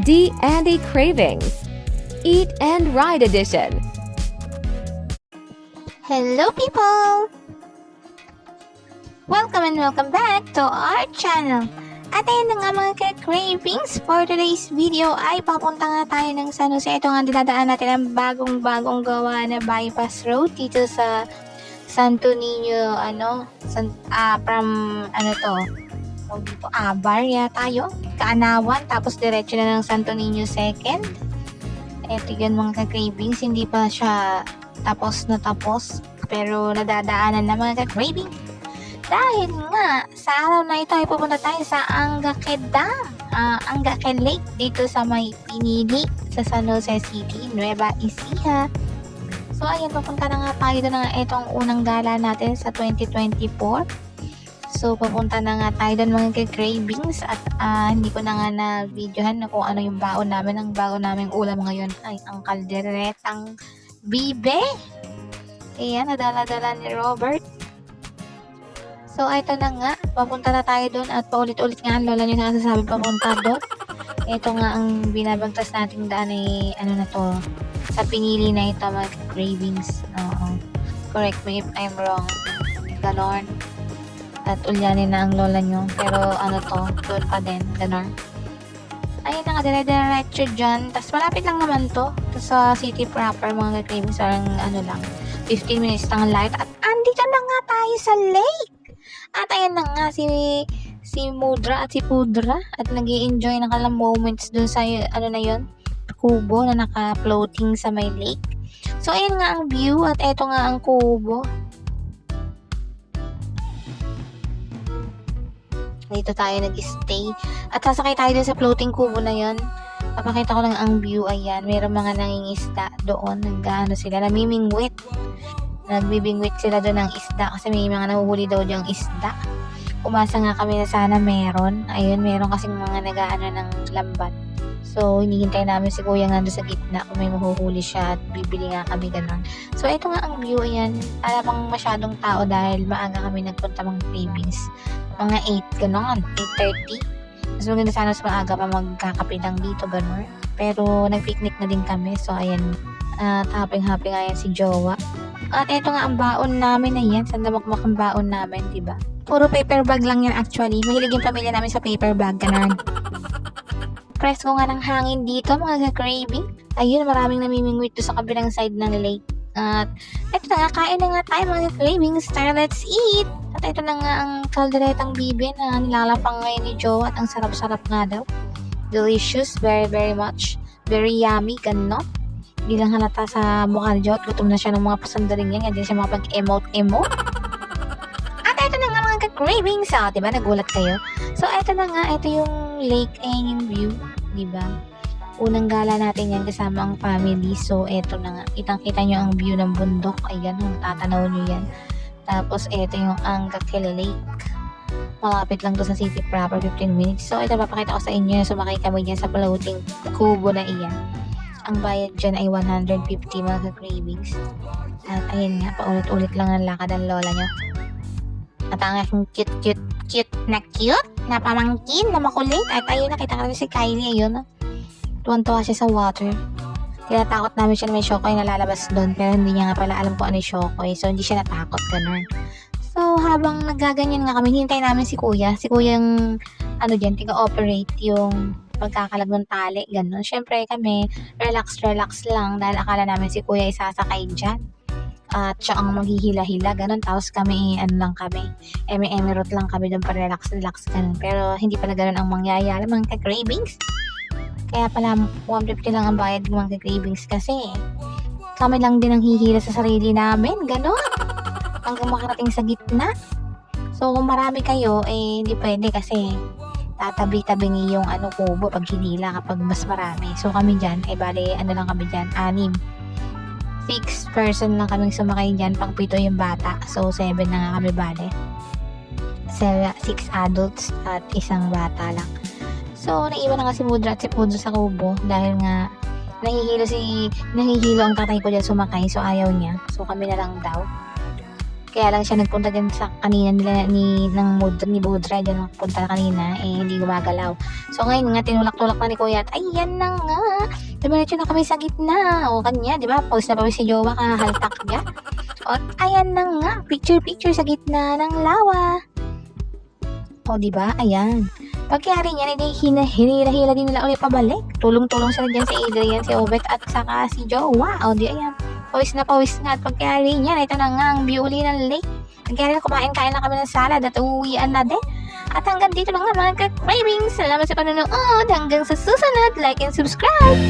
D&D Cravings Eat and Ride Edition. Hello people! Welcome and welcome back to our channel. At ayun na nga mga ka-cravings, for today's video ay papunta nga tayo ng San Jose. Ito nga dinadaan natin ang bagong gawa na bypass road dito sa Santo Niño, Barya tayo, Kaanawan, tapos diretso na ng Santo Niño 2nd. Ito yun mga ka-cravings, hindi pa siya tapos na tapos, pero nadadaanan na mga ka-cravings. Dahil nga, sa araw na ito ay pupunta tayo sa Angaque Dam, Angaque Lake, dito sa may Pinili, sa San Jose City, Nueva Ecija. So ayan, pupunta na nga tayo doon na itong unang gala natin sa 2024. So pupunta na nga tayo doon mga ka-cravings at hindi ko na nga na-videohan na kung ano yung baon namin. Ang baon namin ulam ngayon ay ang kalderetang bibe. Ayan, nadala-dala ni Robert. So, ito na nga. Papunta na tayo doon at paulit-ulit nga ang lola nyo nakasasabi papunta doon. Ito nga ang binabagtas nating daan ay sa pinili na ito mga cravings. Oo. Correct me if I'm wrong. Ganon. At ulyanin na ang lola nyo. Pero doon pa din. Ganon. Ayun na nga, dire-diretso dyan. Tapos malapit lang naman to. Sa city proper mga cravings. Parang 15 minutes lang light. At andito na nga tayo sa lake. At ayan na nga si Mudra at si Pudra at nag-i-enjoy ng kanilang moments dun sa kubo na naka-floating sa may lake. So ayan nga ang view at eto nga ang kubo. Dito tayo nag-stay at sasakay tayo dun sa floating kubo na yon. Papakita ko lang ang view. Ayan, mayroong mga nangingisda doon. Namimingwit. Nagbibingwit sila doon ng isda kasi may mga nahuhuli daw diyang isda. Umasa nga kami na sana meron. Ayun, meron kasing mga nag-aano ng lambat. So, hinihintay namin si Kuya nga doon sa gitna kung may mahuhuli siya at bibili nga kami ganun. So, ito nga ang view. Ayan, alam bang masyadong tao dahil maaga kami nagpunta mga cravings. Mga 8, ganun, 8:30. Mas maganda sana mas maaga pa magkakape lang dito, ganun. Pero, nag-picnic na din kami. So, ayan, happy nga yan si Jowa. At ito nga ang baon namin na yan. Sandamakmak ang baon namin, diba? Puro paper bag lang yan actually. Mahilig yung pamilya namin sa paper bag, ganun. Presko nga ng hangin dito, mga ka-craving. Ayun, maraming namimingwit doon sa kabilang side ng lake. At ito na nga, kain na nga tayo mga cravings. Tara, let's eat! At ito na nga ang kalderetang bibe na nilalapang ngayon ni Joe. At ang sarap-sarap nga daw. Delicious, very very much. Very yummy, gano'n. Hindi lang halata sa mukha ni Joe. Gutom na siya ng mga pasandaling yan. Hindi siya makapag-emote-emote. At ito na nga mga ka-cravings. Diba? Nagulat kayo. So, ito na nga. Ito yung lake hanging view. Diba? Unang gala natin yan kasama ang family. So, ito na nga. Kitang-kita nyo ang view ng bundok. Ayan, tatanaw nyo yan. Tapos, ito yung Angaque Lake. Malapit lang to sa city proper, 15 minutes. So, ito papakita ko sa inyo. Sumakay kami dyan sa floating kubo na iyan. Ang bayad dyan ay 150 mga ka-cravings. At ayun nga, paulit-ulit lang ang lakad ang lola nyo. At ang aking cute na pamangkin na makulit. At ayun, nakita ka rin si Kylie, ayun. Tuwan-tuwa siya sa water. Tinatakot namin siya na may shokoy na lalabas doon. Pero hindi niya nga pala alam kung ano yung shokoy. So, hindi siya natakot, ganun. So, habang nagaganyan nga kami, hintay namin si Kuya. Si Kuya yung, tiga-operate yung pagkakalag ng tali, gano'n. Siyempre kami, relax lang dahil akala namin si Kuya isasakay dyan. At siya ang maghihila-hila, gano'n. Tapos kami, eme-route lang kami doon para relax, gano'n. Pero hindi pala gano'n ang mangyayari, mga ka-cravings. Kaya pala, 150 lang ang bayad ng mga ka-cravings kasi kami lang din ang hihila sa sarili namin, gano'n. Hanggang makarating sa gitna. So, kung marami kayo, hindi pwede kasi tatabi-tabi yung kubo pag hinila kapag mas marami. So kami dyan, bale, lang kami dyan, 6. 6 person lang kaming sumakay dyan, pang 7 yung bata. So 7 na nga kami bale. 6 adults at isang bata lang. So naiwan na nga si Mudra at si Pudzo sa kubo dahil nga nahihilo ang tatay ko dyan sumakay. So ayaw niya. So kami na lang daw. Kaya lang siya nagpunta din sa kanina nila ni Bodra dyan nagpunta kanina, hindi gumagalaw. So ngayon nga, tinulak-tulak na ni Kuya at ayan na nga. Diretso na kami sa gitna. O kanya, di ba? Pause na pawis si Jowa, kahaltak niya. O ayan na nga, picture-picture sa gitna ng lawa. O di ba? Ayan. Pagkayari niyan, hinila-hila din nila ulit pabalik. Tulong-tulong sila dyan si Adrian, si Obet at saka si Jowa. O di ayan. Pawis na at pagkayari niyan, ito na nga ang view uli ng lake. Pagkayari na kumain na kami ng salad at uwian na din. At hanggang dito lang nga mga ka-cravings. Salamat sa panonood. Hanggang sa susunod, like and subscribe.